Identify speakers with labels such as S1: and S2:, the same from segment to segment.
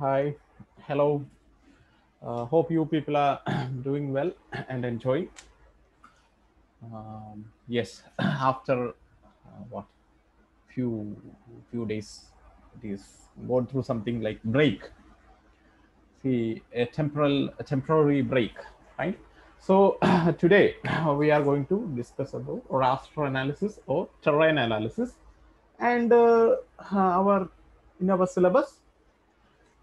S1: Hi, hello. Hope you people are doing well and enjoying. Yes, after what few few days, it is going through something like break. See, a temporary break, right? So today we are going to discuss about raster analysis or terrain analysis, and our in our syllabus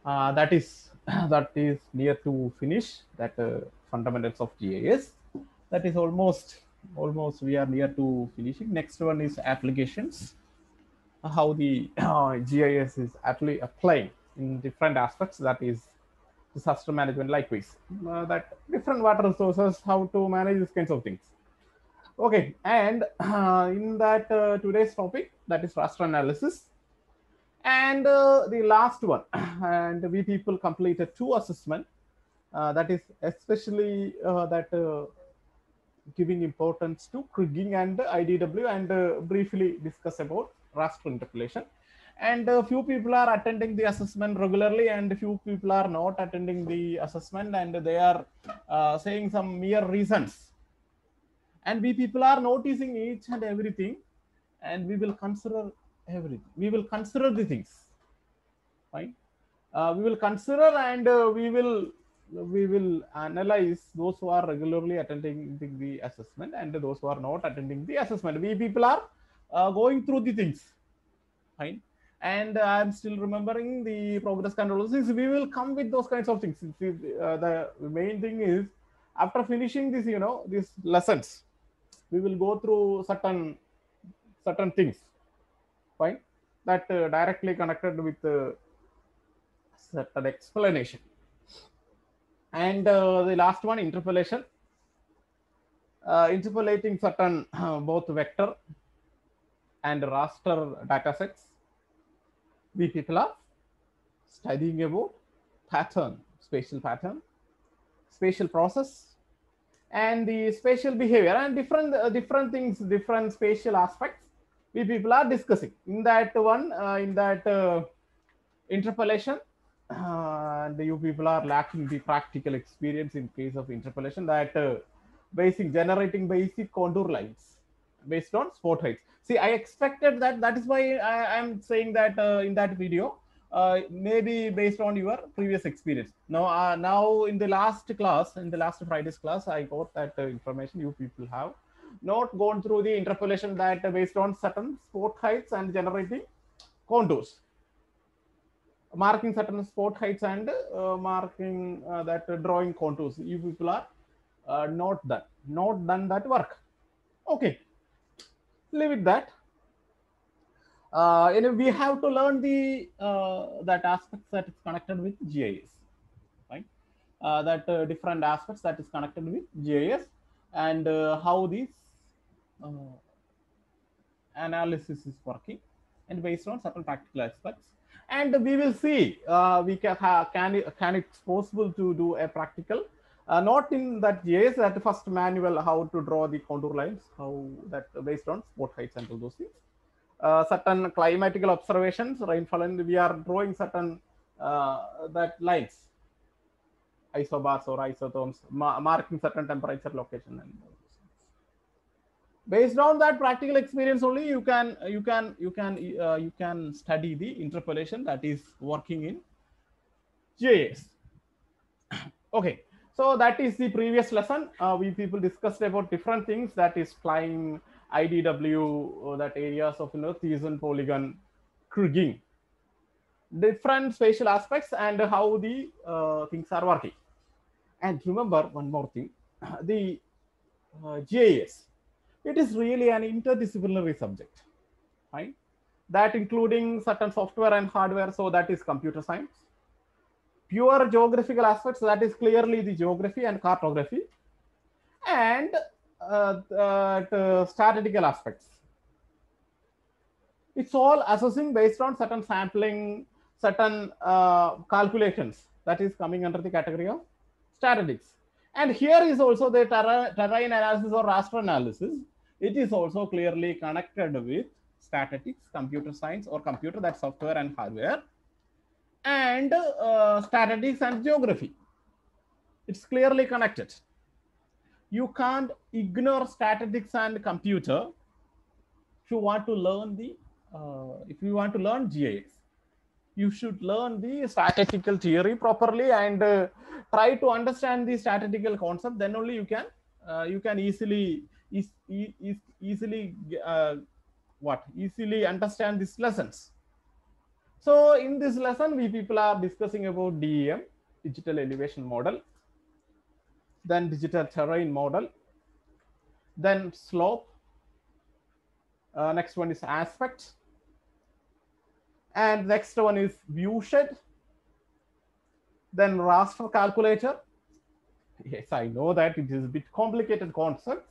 S1: that is that is near to finish that fundamentals of GIS. That is almost we are near to finishing. Next one is applications, how the GIS is actually applying in different aspects. That is disaster management, likewise that different water resources, how to manage these kinds of things. Okay, and in that today's topic, that is raster analysis, and the last one, and we people completed two assessment, that is especially that giving importance to kriging and IDW, and briefly discuss about raster interpolation. And few people are attending the assessment regularly, and few people are not attending the assessment, and they are saying some mere reasons. And we people are noticing each and everything, and we will consider everything. We will consider the things, right? We will consider, and we will analyze those who are regularly attending the assessment and those who are not attending the assessment. We people are going through the things, fine. And I'm still remembering the progress control. We will come with those kinds of things. The main thing is, after finishing this, these lessons, we will go through certain things, fine, that directly connected with certain explanation. And the last one, interpolation, interpolating certain both vector and raster data sets. We people are studying about pattern, spatial process, and the spatial behavior, and different things, different spatial aspects we people are discussing in that one, in that interpolation. And you people are lacking the practical experience in case of interpolation, that basic generating basic contour lines based on spot heights. See, I expected that. That is why I am saying that in that video, maybe based on your previous experience. Now in the last class, in the last Friday's class, I got that information. You people have not gone through the interpolation, that based on certain spot heights and generating contours, marking certain spot heights, and marking that drawing contours. You people are not done that work. Okay, leave it that. We have to learn the that aspects that is connected with GIS, right? That different aspects that is connected with GIS, and how this uh, analysis is working, and based on certain practical aspects. And we will see, we can it's possible to do a practical, not in that GIS, that first manual, how to draw the contour lines, how that based on spot heights and all those things. Certain climatical observations, rainfall, and we are drawing certain that lines, isobars or isotherms, marking certain temperature, location, and all those things. Based on that practical experience only, you can study the interpolation that is working in GIS. Okay, so that is the previous lesson. We people discussed about different things, that is flying, IDW, that areas of Thesan polygon, kriging, different spatial aspects, and how the things are working. And remember one more thing, the GIS, it is really an interdisciplinary subject, right? That including certain software and hardware, so that is computer science. Pure geographical aspects, that is clearly the geography and cartography, and statistical aspects. It's all assessing based on certain sampling, certain calculations, that is coming under the category of statistics. And here is also the terrain analysis or raster analysis. It is also clearly connected with statistics, computer science, or computer, that software and hardware. and statistics and geography. It's clearly connected. You can't ignore statistics and computer if you want to learn the if you want to learn GIS. You should learn the statistical theory properly and try to understand the statistical concept. Then only you can easily easily easily understand these lessons. So in this lesson, we people are discussing about DEM, digital elevation model, then digital terrain model, then slope. Next one is aspect, and next one is viewshed, then raster calculator. Yes, I know that it is a bit complicated concept,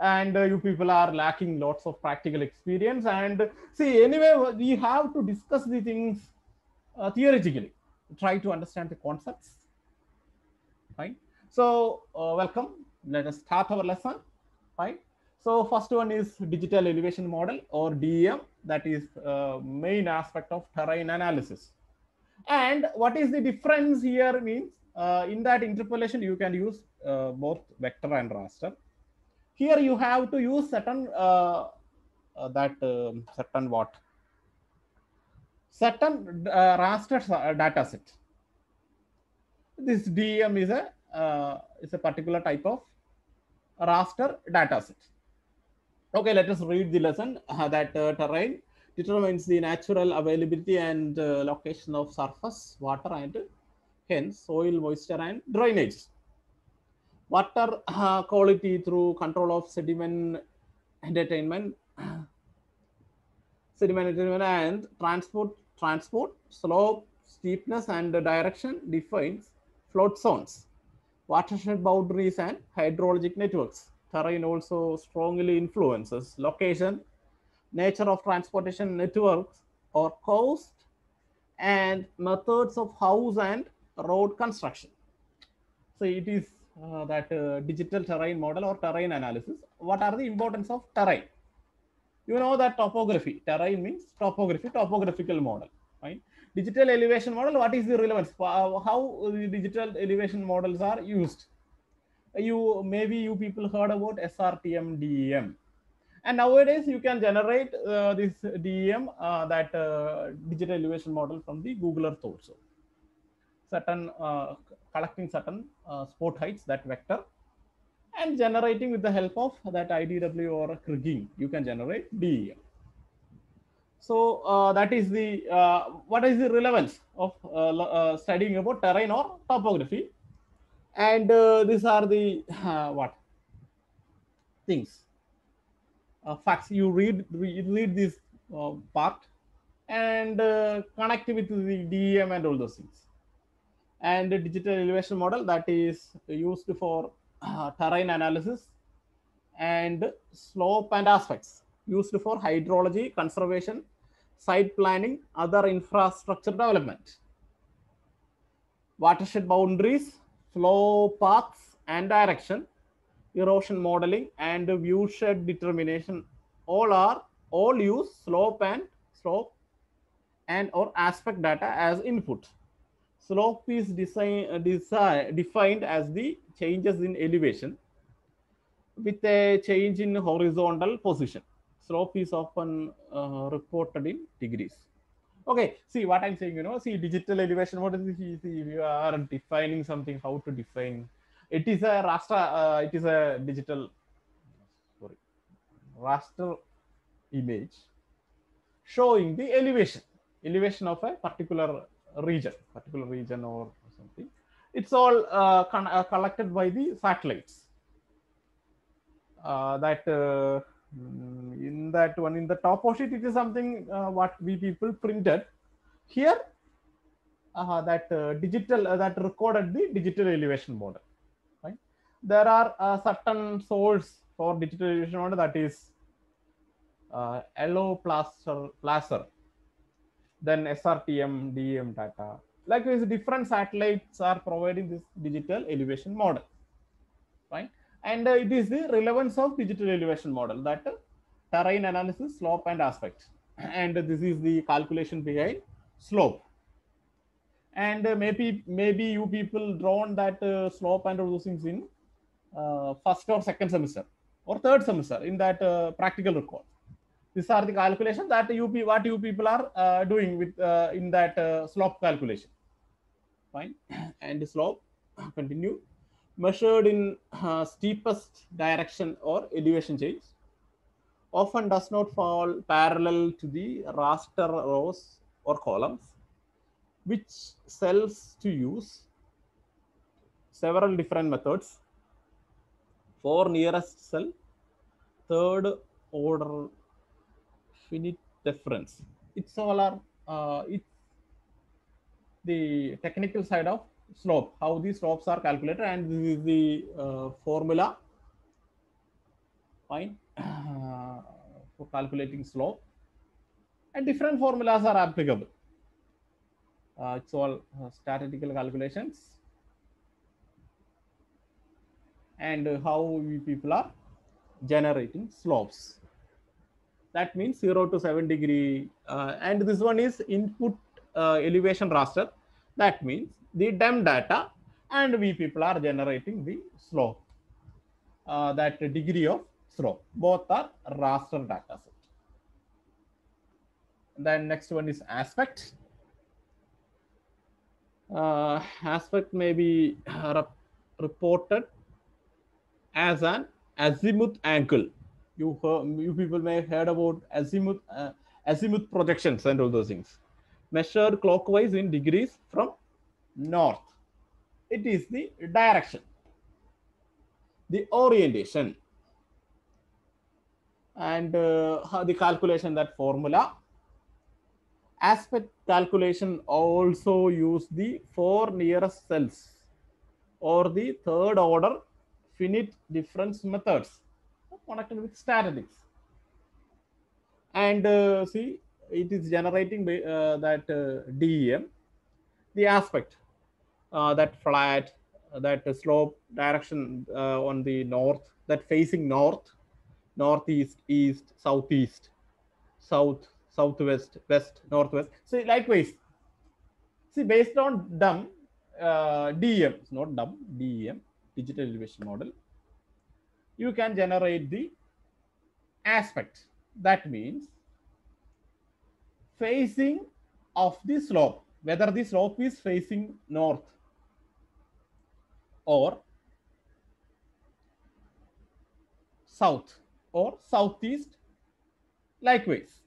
S1: and you people are lacking lots of practical experience. And see, anyway, we have to discuss the things theoretically, try to understand the concepts. Fine. So welcome. Let us start our lesson. Fine. So first one is digital elevation model or DEM. That is main aspect of terrain analysis. And what is the difference here means in that interpolation you can use both vector and raster. Here you have to use certain certain what certain raster data set. This DEM is a particular type of raster data set. Okay, let us read the lesson that terrain determines the natural availability and location of surface water and hence soil moisture and drainage. Water quality through control of sediment entertainment and transport, slope, steepness and direction defines flood zones, watershed boundaries and hydrologic networks. Terrain also strongly influences location, nature of transportation networks or cost, and methods of house and road construction. So it is that digital terrain model or terrain analysis. What are the importance of terrain? You know that topography, terrain means topography, topographical model, right? Digital elevation model, what is the relevance? How the digital elevation models are used? Maybe you people heard about SRTM, DEM, and nowadays you can generate this DEM, that digital elevation model from the Google Earth also. Certain collecting certain spot heights, that vector, and generating with the help of that IDW or kriging, you can generate DEM. So that is the what is the relevance of studying about terrain or topography, and these are the what things facts. You read this part and connect with the DEM and all those things. And the digital elevation model, that is used for terrain analysis, and slope and aspects used for hydrology, conservation, site planning, other infrastructure development. Watershed boundaries, flow paths and direction, erosion modeling and viewshed determination all use slope and or aspect data as input. Slope is defined as the changes in elevation with a change in horizontal position. Slope is often reported in degrees. Okay, see what I'm saying, see digital elevation, what is this? See, if you are defining something, how to define. It is a raster, it is a digital, raster image showing the elevation of a particular region or something. It's all collected by the satellites. In that one, in the top of it, it is something what we people printed here. That digital that recorded the digital elevation model. Right? There are certain source for digital elevation model, that is yellow placer, then SRTM, DEM data. Likewise, different satellites are providing this digital elevation model. Right? And it is the relevance of digital elevation model, that terrain analysis, slope and aspect, and this is the calculation behind slope. And maybe you people drawn that slope and all those things in first or second semester or third semester in that practical record. These are the calculations that what you people are doing with in that slope calculation. Fine. And the slope continue measured in steepest direction or elevation change often does not fall parallel to the raster rows or columns, which cells to use several different methods for nearest cell, third order finite difference. It's all are it's the technical side of slope, how these slopes are calculated, and this is the formula. Fine. For calculating slope, and different formulas are applicable. It's all statistical calculations, and how we people are generating slopes. That means 0 to 7 degree, and this one is input elevation raster. That means the DEM data, and we people are generating the slope, that degree of slope. Both are raster data set. Then next one is aspect. Aspect may be reported as an azimuth angle. You people may have heard about azimuth projections and all those things. Measured clockwise in degrees from north. It is the direction, the orientation, and the calculation, that formula. Aspect calculation also use the 4 nearest cells or the third order finite difference methods connected with statistics. And see, it is generating that DEM, the aspect, that flat, that slope direction on the north, that facing north, northeast, east, southeast, south, southwest, west, northwest. So likewise, see, based on DEM, DEM, not DEM, DEM, digital elevation model, you can generate the aspect. That means facing of the slope, whether the slope is facing north or south or southeast, likewise.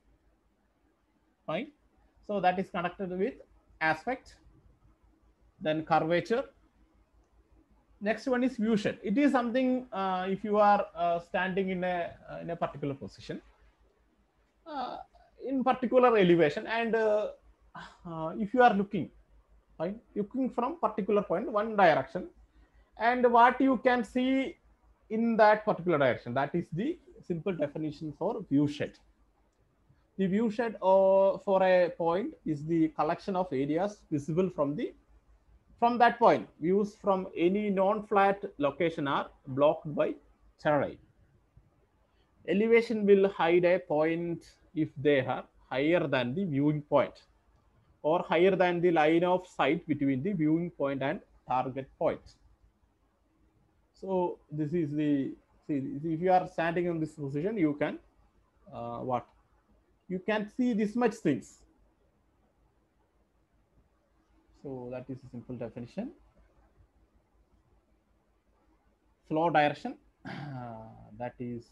S1: Fine. So that is connected with aspect. Then curvature. Next one is viewshed. It is something, if you are standing in a particular position, in particular elevation, and if you are looking, right, looking from particular point, one direction, and what you can see in that particular direction, that is the simple definition for viewshed. The viewshed for a point is the collection of areas visible from that point. Views from any non-flat location are blocked by terrain. Elevation will hide a point if they are higher than the viewing point or higher than the line of sight between the viewing point and target point. So this is the, see, if you are standing in this position, you can what? You can see this much things. So that is a simple definition. Flow direction, that is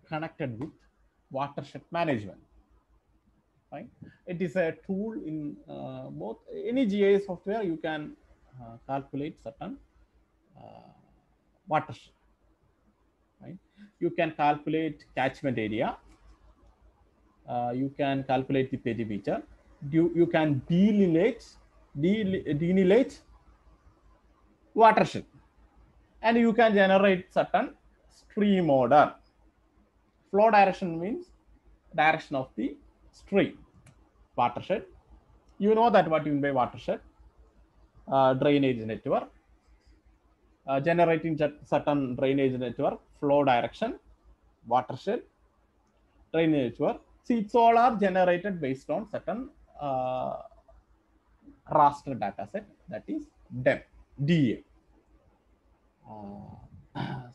S1: connected with watershed management. Right? It is a tool in both any GIS software. You can calculate certain watershed. Right? You can calculate catchment area. You can calculate the perimeter. You can delineate watershed, and you can generate certain stream order. Flow direction means direction of the stream. Watershed, you know that what you mean by watershed. Drainage network, generating certain drainage network, flow direction, watershed, drainage network. See, it's all are generated based on certain uh, raster dataset, that is DEM, DA.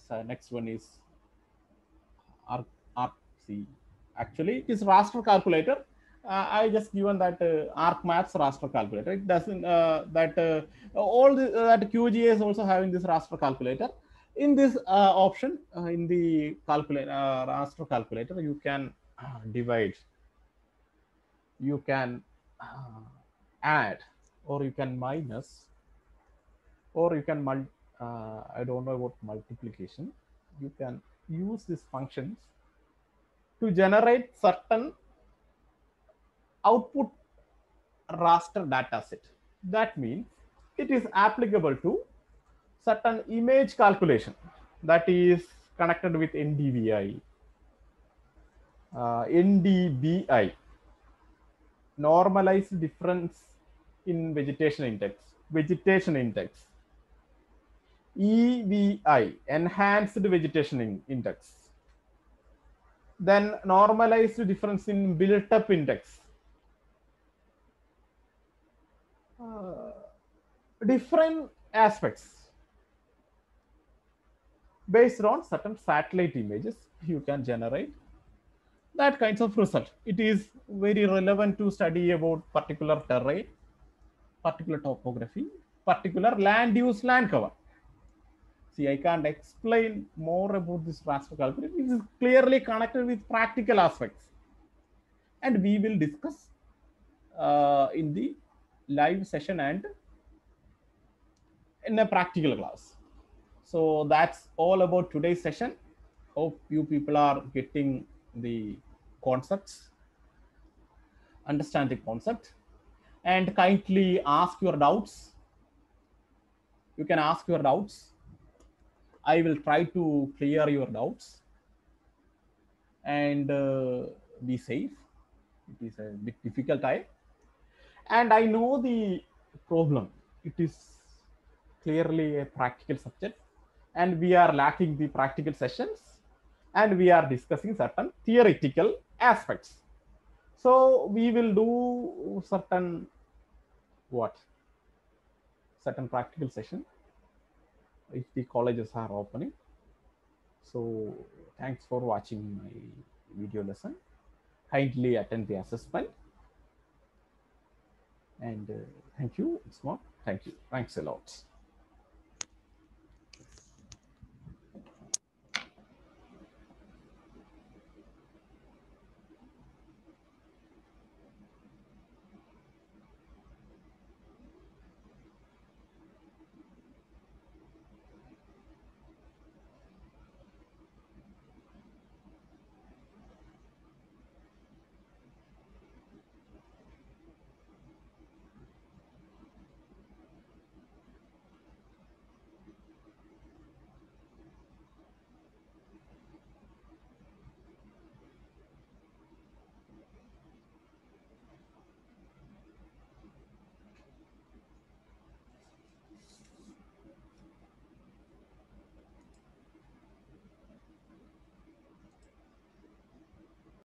S1: So next one is arc, arc see, actually it is raster calculator. I just given that arc maps raster calculator. It doesn't that all the, that QGA is also having this raster calculator. In this option, in the calculator raster calculator, you can divide, you can add, or you can minus, or you can I don't know about multiplication. You can use these functions to generate certain output raster data set. That means it is applicable to certain image calculation that is connected with NDVI, NDBI, normalized difference in vegetation index, EVI, enhanced vegetation index, then normalized difference in built-up index. Different aspects based on certain satellite images, you can generate that kinds of result. It is very relevant to study about particular terrain, particular topography, particular land use, land cover. See, I can't explain more about this raster calculation. It is clearly connected with practical aspects, and we will discuss in the live session and in a practical class. So that's all about today's session. Hope you people are getting the concepts, understand the concept, and kindly ask your doubts. You can ask your doubts. I will try to clear your doubts, and be safe. It is a bit difficult time, and I know the problem. It is clearly a practical subject, and we are lacking the practical sessions, and we are discussing certain theoretical aspects. So we will do what certain practical session if the colleges are opening. So thanks for watching my video lesson. Kindly attend the assessment, and thank you. It's not thank you. Thanks a lot.